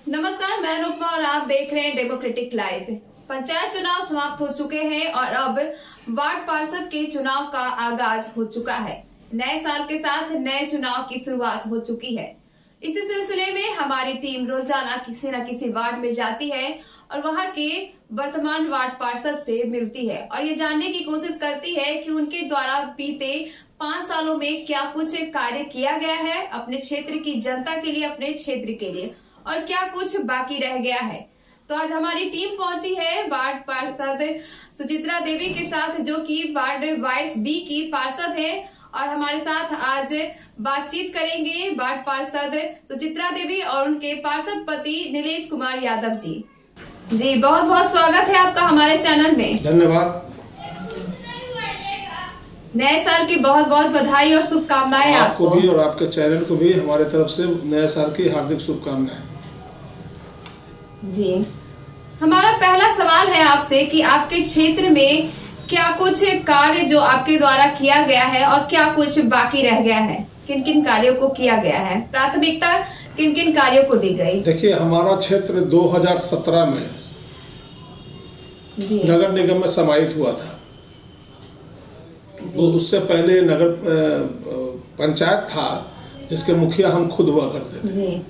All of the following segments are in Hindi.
नमस्कार, मैं अनुपमा और आप देख रहे हैं डेमोक्रेटिक लाइव। पंचायत चुनाव समाप्त हो चुके हैं और अब वार्ड पार्षद के चुनाव का आगाज हो चुका है। नए साल के साथ नए चुनाव की शुरुआत हो चुकी है। इसी सिलसिले में हमारी टीम रोजाना किसी न किसी वार्ड में जाती है और वहां के वर्तमान वार्ड पार्षद से मिलती है और ये जानने की कोशिश करती है कि उनके द्वारा बीते 5 सालों में क्या कुछ कार्य किया गया है अपने क्षेत्र की जनता के लिए, अपने क्षेत्र के लिए, और क्या कुछ बाकी रह गया है। तो आज हमारी टीम पहुंची है वार्ड पार्षद सुचित्रा देवी के साथ, जो कि वार्ड 22B की पार्षद है, और हमारे साथ आज बातचीत करेंगे वार्ड पार्षद सुचित्रा देवी और उनके पार्षद पति नीलेश कुमार यादव जी। जी, बहुत बहुत स्वागत है आपका हमारे चैनल में। धन्यवाद। नए साल की बहुत बहुत बधाई और शुभकामनाएं आपको भी और आपके चैनल को भी हमारे तरफ से नए साल की हार्दिक शुभकामनाएं। जी, हमारा पहला सवाल है आपसे कि आपके क्षेत्र में क्या कुछ कार्य जो आपके द्वारा किया गया है और क्या कुछ बाकी रह गया है, किन किन कार्यों को किया गया है, प्राथमिकता किन किन कार्यों को दी गई। देखिए, हमारा क्षेत्र 2017 में जी नगर निगम में समाहित हुआ था। तो उससे पहले नगर पंचायत था जिसके मुखिया हम खुद हुआ करते थे। जी।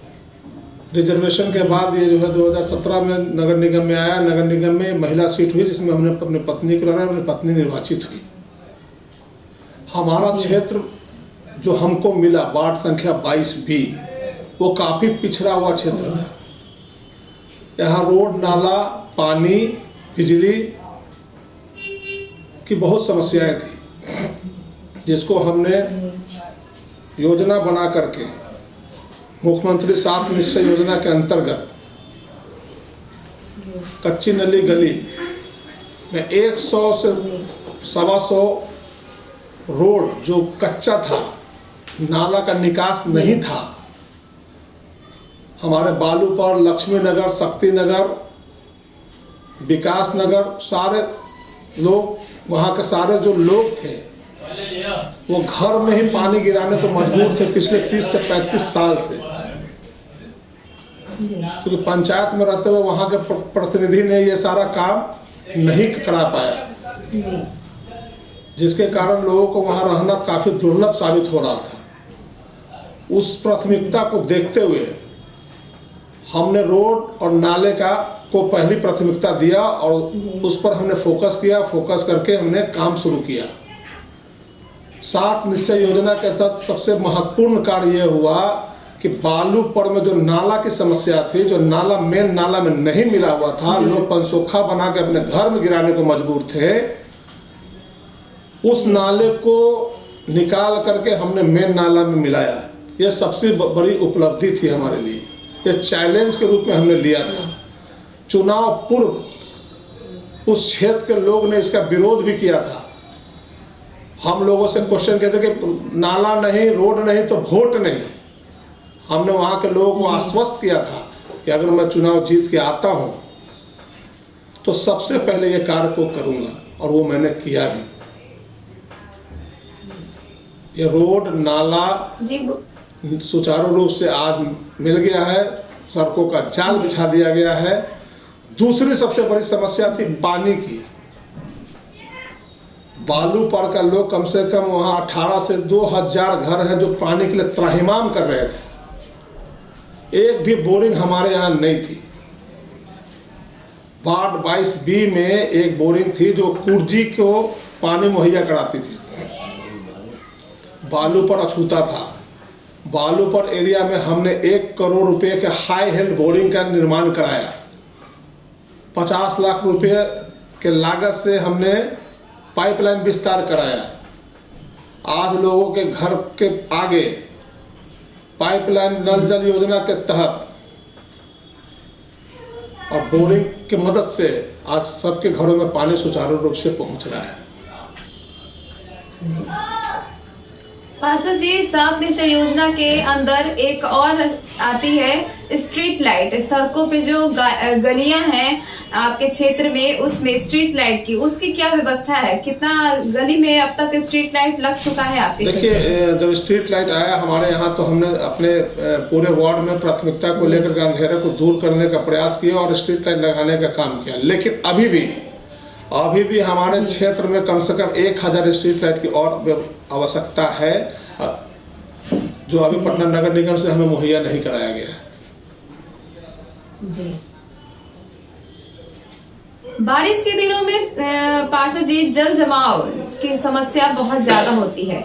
रिजर्वेशन के बाद ये जो है 2017 में नगर निगम में आया। नगर निगम में महिला सीट हुई जिसमें हमने अपनी पत्नी को लड़ा, अपनी पत्नी निर्वाचित हुई। हमारा क्षेत्र जो हमको मिला वार्ड संख्या 22B, वो काफ़ी पिछड़ा हुआ क्षेत्र था। यहाँ रोड, नाला, पानी, बिजली की बहुत समस्याएं थी, जिसको हमने योजना बना करके मुख्यमंत्री 7 निश्चय योजना के अंतर्गत कच्ची नली गली में 100 से 125 रोड जो कच्चा था, नाला का निकास नहीं था, हमारे बालू पर, लक्ष्मी नगर, शक्ति नगर, विकास नगर, सारे लोग, वहाँ के सारे जो लोग थे वो घर में ही पानी गिराने को मजबूर थे पिछले 30 से 35 साल से। क्योंकि पंचायत में रहते हुए वहाँ के प्रतिनिधि ने ये सारा काम नहीं करा पाया, जिसके कारण लोगों को वहाँ रहना काफ़ी दुर्लभ साबित हो रहा था। उस प्राथमिकता को देखते हुए हमने रोड और नाले को पहली प्राथमिकता दिया और उस पर हमने फोकस किया। फोकस करके हमने काम शुरू किया। 7 निश्चय योजना के तहत सबसे महत्वपूर्ण कार्य यह हुआ कि बालू पर में जो नाला की समस्या थी, जो नाला मेन नाला में नहीं मिला हुआ था, लोग पंसोखा बना के अपने घर में गिराने को मजबूर थे, उस नाले को निकाल करके हमने मेन नाला में मिलाया। यह सबसे बड़ी उपलब्धि थी हमारे लिए। यह चैलेंज के रूप में हमने लिया था। चुनाव पूर्व उस क्षेत्र के लोग ने इसका विरोध भी किया था। हम लोगों से क्वेश्चन कहते कि नाला नहीं, रोड नहीं तो वोट नहीं। हमने वहाँ के लोगों को आश्वस्त किया था कि अगर मैं चुनाव जीत के आता हूँ तो सबसे पहले ये कार्य को करूँगा, और वो मैंने किया भी। ये रोड, नाला सुचारू रूप से आज मिल गया है, सड़कों का जाल बिछा दिया गया है। दूसरी सबसे बड़ी समस्या थी पानी की। बालू पर का लोग कम से कम वहाँ 18 से 2000 घर हैं जो पानी के लिए त्राहिमाम कर रहे थे। एक भी बोरिंग हमारे यहाँ नहीं थी। वार्ड 22B में एक बोरिंग थी जो कुर्जी को पानी मुहैया कराती थी। बालू पर अछूता था। बालू पर एरिया में हमने 1 करोड़ रुपए के हाई हेल्थ बोरिंग का निर्माण कराया। 50 लाख रुपए के लागत से हमने पाइपलाइन विस्तार कराया। आज लोगों के घर के आगे पाइपलाइन नल जल योजना के तहत और बोरिंग की मदद से आज सबके घरों में पानी सुचारू रूप से पहुंच रहा है। पार्षद जी, सात निश्चय योजना के अंदर एक और आती है स्ट्रीट लाइट। सड़कों पे जो गलियां हैं आपके क्षेत्र में, उसमें स्ट्रीट लाइट की उसकी क्या व्यवस्था है? कितना गली में अब तक स्ट्रीट लाइट लग चुका है आपके? देखिए, जब स्ट्रीट लाइट आया हमारे यहाँ तो हमने अपने पूरे वार्ड में प्राथमिकता को लेकर के अंधेरे को दूर करने का प्रयास किया और स्ट्रीट लाइट लगाने का काम किया। लेकिन अभी भी हमारे क्षेत्र में कम से कम 1000 स्ट्रीट लाइट की और आवश्यकता है, जो अभी पटना नगर निगम से हमें मुहैया नहीं कराया गया है। जी, बारिश के दिनों में पार्षद जी जल जमाव की समस्या बहुत ज्यादा होती है,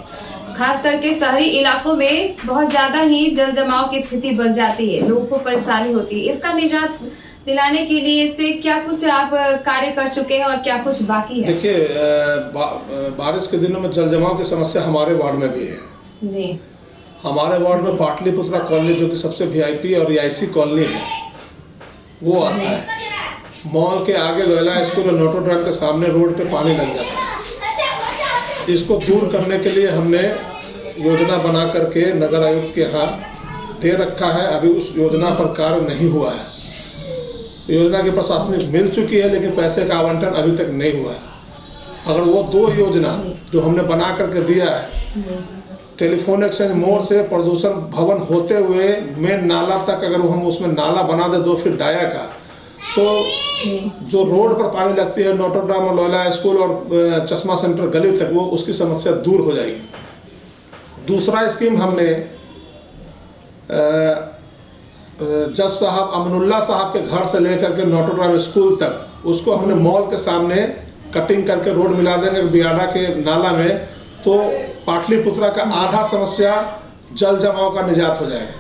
खास करके शहरी इलाकों में बहुत ज्यादा ही जल जमाव की स्थिति बन जाती है, लोगों को परेशानी होती है। इसका निजात दिलाने के लिए से क्या कुछ आप कार्य कर चुके हैं और क्या कुछ बाकी है? देखिए, बारिश के दिनों में जल जमाव की समस्या हमारे वार्ड में भी है। जी, हमारे वार्ड में पाटलिपुत्रा कॉलोनी, जो कि सबसे वीआईपी और रिहायशी कॉलोनी है, वो आता है। मॉल के आगे लोयला स्कूल और नोटोड्राम के सामने रोड पे पानी लग जाता है। इसको दूर करने के लिए हमने योजना बना करके नगर आयुक्त के यहाँ दे रखा है। अभी उस योजना पर कार्य नहीं हुआ है। योजना की प्रशासनिक मिल चुकी है, लेकिन पैसे का आवंटन अभी तक नहीं हुआ है। अगर वो 2 योजना जो हमने बना करके दिया है, टेलीफोन एक्सचेंज मोड़ से प्रदूषण भवन होते हुए मेन नाला तक, अगर हम उसमें नाला बना दे 2 फीट डाया का, तो जो रोड पर पानी लगती है नोटरडाम और लोयला स्कूल और चश्मा सेंटर गली तक, वो उसकी समस्या दूर हो जाएगी। दूसरा स्कीम हमने जज साहब अमनुल्ला साहब के घर से लेकर के नोटरडाम स्कूल तक, उसको हमने मॉल के सामने कटिंग करके रोड मिला देंगे बियाडा के नाला में, तो पाटलिपुत्रा का आधा समस्या जल जमाव का निजात हो जाएगा।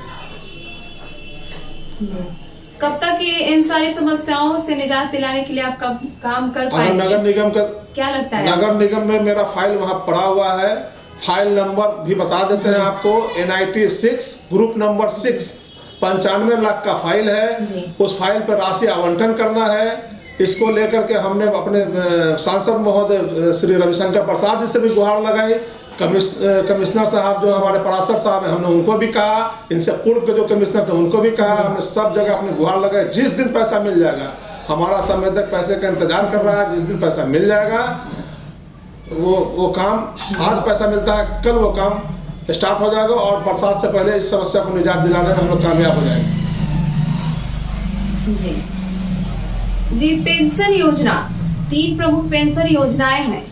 कब तक ये इन सारी समस्याओं से निजात दिलाने के लिए आप कब काम कर पाएंगे? नगर निगम का क्या लगता है? नगर निगम में मेरा फाइल वहाँ पड़ा हुआ है। फाइल नंबर भी बता देते हैं आपको, NIT 6 ग्रुप नंबर 6, 95 लाख का फाइल है। उस फाइल पर राशि आवंटन करना है। इसको लेकर के हमने अपने सांसद महोदय श्री रविशंकर प्रसाद जी से भी गुहार लगाई। कमिश्नर साहब जो हमारे पराशर साहब हैं, हमने उनको भी कहा, इनसे पूर्व के जो कमिश्नर थे उनको भी कहा। हमने सब जगह अपने गुहार लगाए। जिस दिन पैसा मिल जाएगा, हमारा संवेदक पैसे का इंतजार कर रहा है, जिस दिन पैसा मिल जाएगा वो काम, आज पैसा मिलता है कल वो काम स्टार्ट हो जाएगा और बरसात से पहले इस समस्या को निजात दिलाने में हम लोग कामयाब हो जाएंगे। जी, पेंशन योजना, 3 प्रमुख पेंशन योजनाएं हैं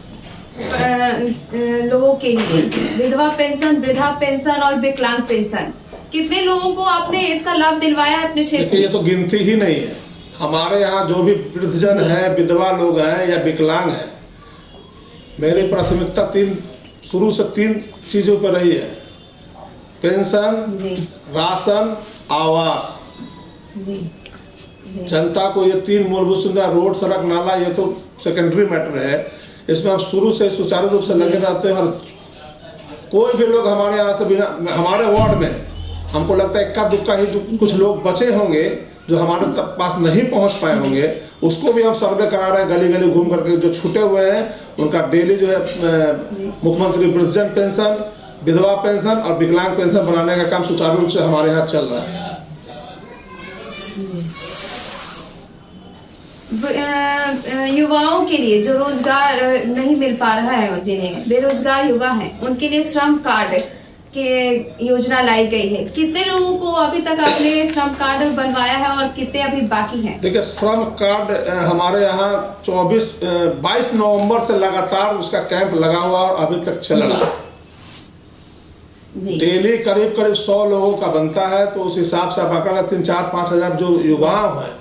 लोगों के लिए, विधवा पेंशन, वृद्धा पेंशन और विकलांग पेंशन। कितने लोगों को आपने इसका लाभ दिलवाया है अपने क्षेत्र में? ये तो गिनती ही नहीं है। हमारे यहाँ जो भी वृद्धजन है, विधवा लोग हैं या विकलांग हैं, मेरी प्राथमिकता शुरू से 3 चीजों पर रही है: पेंशन, राशन, आवास। जनता को ये 3 मूलभूत सुविधा, रोड, सड़क, नाला, ये तो सेकेंडरी मैटर है। इसमें हम शुरू से सुचारू रूप से लगे रहते हैं। और कोई भी लोग हमारे यहाँ से बिना, हमारे वार्ड में हमको लगता है इक्का दुक्का ही कुछ लोग बचे होंगे जो हमारे पास नहीं पहुँच पाए होंगे, उसको भी हम सर्वे करा रहे हैं। गली गली घूम करके जो छूटे हुए हैं उनका डेली जो है मुख्यमंत्री वृद्धजन पेंशन, विधवा पेंशन और विकलांग पेंशन बनाने का काम सुचारू रूप से हमारे यहाँ चल रहा है। युवाओं के लिए जो रोजगार नहीं मिल पा रहा है, जिन्हें बेरोजगार युवा हैं, उनके लिए श्रम कार्ड की योजना लाई गई है। कितने लोगों को अभी तक आपने श्रम कार्ड बनवाया है और कितने अभी बाकी हैं? देखिए, श्रम कार्ड हमारे यहाँ 22 नवंबर से लगातार उसका कैंप लगा हुआ और अभी तक चल रहा है। डेली करीब 100 लोगों का बनता है। तो उस हिसाब से आप 3-4-5 हजार जो युवा हैं,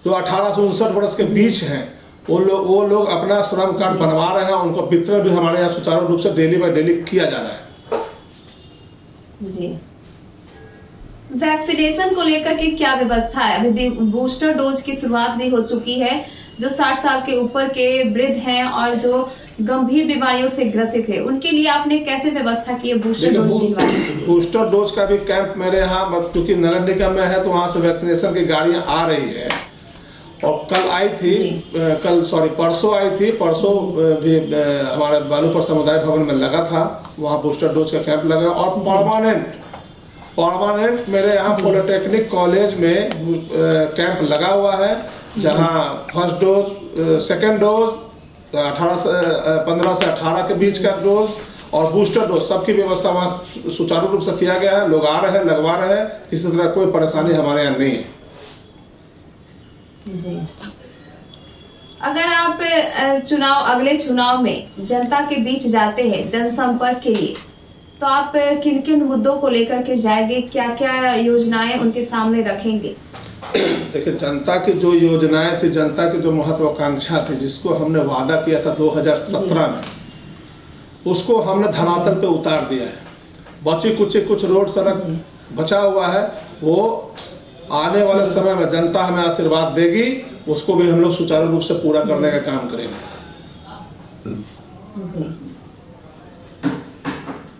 जो 18 से 59 वर्ष के बीच हैं, वो लोग अपना श्रम कार्ड बनवा रहे हैं। उनको वितरण भी हमारे यहाँ सुचारू रूप से डेली बाय डेली किया जा रहा है। जी, वैक्सीनेशन को लेकर के क्या व्यवस्था है? अभी बूस्टर डोज की शुरुआत भी हो चुकी है। जो 60 साल के ऊपर के वृद्ध हैं और जो गंभीर बीमारियों से ग्रसित है, उनके लिए आपने कैसे व्यवस्था की है बूस्टर डोज? बूस्टर डोज का भी कैंप मेरे यहाँ, क्योंकि नगर निगम में है तो वहाँ से वैक्सीनेशन की गाड़ियाँ आ रही है और कल आई थी, परसों आई थी। परसों भी हमारे बालूपुर समुदाय भवन में लगा था, वहाँ बूस्टर डोज का कैंप लगा। और परमानेंट मेरे यहाँ पॉलिटेक्निक कॉलेज में कैंप लगा हुआ है, जहाँ फर्स्ट डोज, सेकेंड डोज 15 से 18 के बीच का डोज और बूस्टर डोज सबकी व्यवस्था वहाँ सुचारू रूप से किया गया है। लोग आ रहे हैं, लगवा रहे हैं, किसी तरह कोई परेशानी हमारे यहाँ नहीं है जी। अगर आप अगले चुनाव में जनता के बीच जाते हैं जनसंपर्क के लिए, तो आप किन किन मुद्दों को लेकर के जाएंगे, क्या क्या योजनाएं उनके सामने रखेंगे? देखिए, जनता की जो योजनाएं थी, जनता की जो महत्वाकांक्षा थी, जिसको हमने वादा किया था 2017 में, उसको हमने धरातल पे उतार दिया है। बची कुछ रोड सड़क बचा हुआ है, वो आने वाले समय में जनता हमें आशीर्वाद देगी, उसको भी हम लोग सुचारू रूप से पूरा करने का काम करेंगे।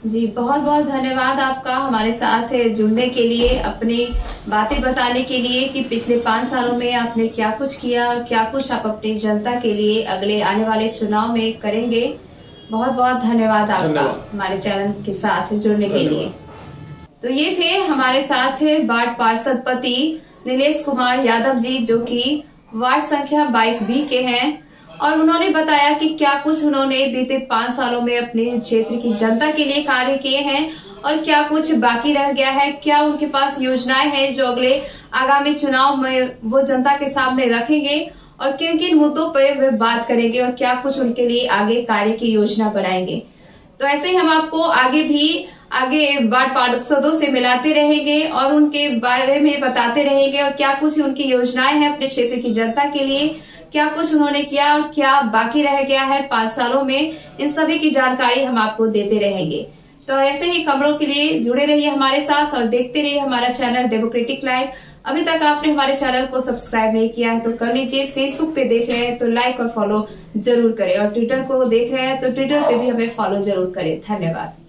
जी, बहुत बहुत धन्यवाद आपका हमारे साथ जुड़ने के लिए, अपनी बातें बताने के लिए कि पिछले 5 सालों में आपने क्या कुछ किया और क्या कुछ आप अपनी जनता के लिए अगले आने वाले चुनाव में करेंगे। बहुत बहुत धन्यवाद आपका हमारे चैनल के साथ जुड़ने के लिए। तो ये थे हमारे साथ वार्ड पार्षद पति नीलेश कुमार यादव जी, जो कि वार्ड संख्या 22B के हैं, और उन्होंने बताया कि क्या कुछ उन्होंने बीते 5 सालों में अपने क्षेत्र की जनता के लिए कार्य किए हैं और क्या कुछ बाकी रह गया है, क्या उनके पास योजनाएं हैं जो अगले आगामी चुनाव में वो जनता के सामने रखेंगे और किन किन मुद्दों पर वे बात करेंगे और क्या कुछ उनके लिए आगे कार्य की योजना बनाएंगे। तो ऐसे ही हम आपको आगे वार्ड पार्षदों से मिलाते रहेंगे और उनके बारे में बताते रहेंगे और क्या कुछ उनकी योजनाएं हैं अपने क्षेत्र की जनता के लिए, क्या कुछ उन्होंने किया और क्या बाकी रह गया है 5 सालों में, इन सभी की जानकारी हम आपको देते रहेंगे। तो ऐसे ही खबरों के लिए जुड़े रहिए हमारे साथ और देखते रहिए हमारा चैनल डेमोक्रेटिक लाइव। अभी तक आपने हमारे चैनल को सब्सक्राइब नहीं किया है तो कर लीजिए। फेसबुक पे देख रहे हैं तो लाइक और फॉलो जरूर करें, और ट्विटर को देख रहे हैं तो ट्विटर पे भी हमें फॉलो जरूर करें। धन्यवाद।